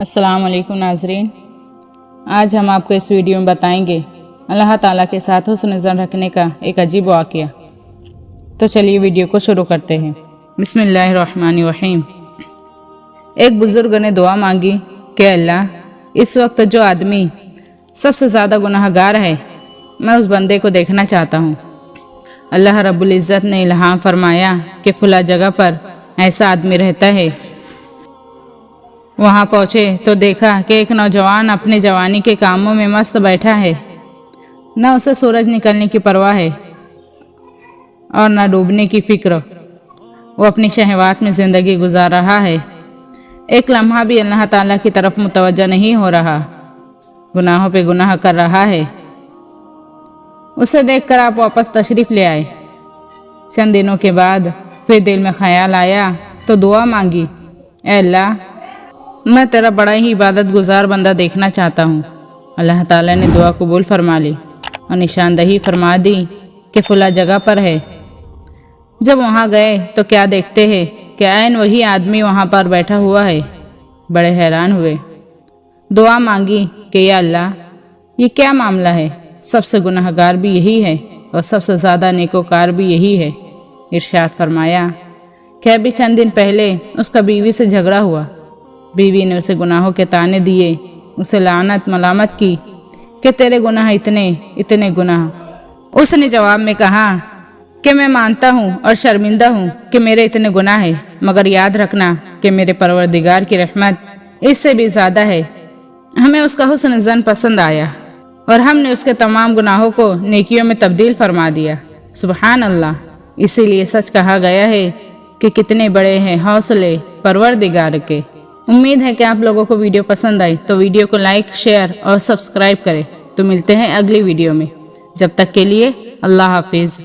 अस्सलाम वालेकुम नाज़रीन, आज हम आपको इस वीडियो में बताएंगे अल्लाह ताला के साथ हुस्न ज़न रखने का एक अजीब वाक़या। तो चलिए वीडियो को शुरू करते हैं। बिस्मिल्लाहिर्रहमानिर्रहीम। एक बुज़ुर्ग ने दुआ मांगी कि अल्लाह, इस वक्त जो आदमी सबसे ज़्यादा गुनाहगार है, मैं उस बंदे को देखना चाहता हूँ। अल्लाह रब्बुल इज़्ज़त ने इल्हाम फरमाया कि फला जगह पर ऐसा आदमी रहता है। वहाँ पहुँचे तो देखा कि एक नौजवान अपने जवानी के कामों में मस्त बैठा है। न उसे सूरज निकलने की परवाह है और न डूबने की फिक्र। वो अपनी शहवात में ज़िंदगी गुजार रहा है। एक लम्हा भी अल्लाह ताला की तरफ मुतवज्जा नहीं हो रहा, गुनाहों पे गुनाह कर रहा है। उसे देखकर आप वापस तशरीफ़ ले आए। चंद दिनों के बाद फिर दिल में ख्याल आया तो दुआ मांगी, ऐ अल्लाह, मैं तेरा बड़ा ही इबादत गुजार बंदा देखना चाहता हूँ। अल्लाह ताला ने दुआ कबूल फरमा ली और निशानदही फरमा दी कि फला जगह पर है। जब वहाँ गए तो क्या देखते हैं कि ऐन वही आदमी वहाँ पर बैठा हुआ है। बड़े हैरान हुए। दुआ मांगी कि या अल्लाह, ये क्या मामला है? सबसे गुनाहगार भी यही है और सबसे ज़्यादा नेकोकार भी यही है। इरशाद फरमाया कि अभी चंद दिन पहले उसका बीवी से झगड़ा हुआ। बीवी ने उसे गुनाहों के ताने दिए, उसे लानत मलामत की कि तेरे गुनाह इतने गुनाह। उसने जवाब में कहा कि मैं मानता हूँ और शर्मिंदा हूँ कि मेरे इतने गुनाह हैं, मगर याद रखना कि मेरे परवरदिगार की रहमत इससे भी ज़्यादा है। हमें उसका हुस्न ज़न पसंद आया और हमने उसके तमाम गुनाहों को नेकियों में तब्दील फरमा दिया। सुबहान अल्लाह। इसीलिए सच कहा गया है कि कितने बड़े हैं हौसले परवरदिगार के। उम्मीद है कि आप लोगों को वीडियो पसंद आई, तो वीडियो को लाइक, शेयर और सब्सक्राइब करें। तो मिलते हैं अगली वीडियो में। जब तक के लिए अल्लाह हाफिज़।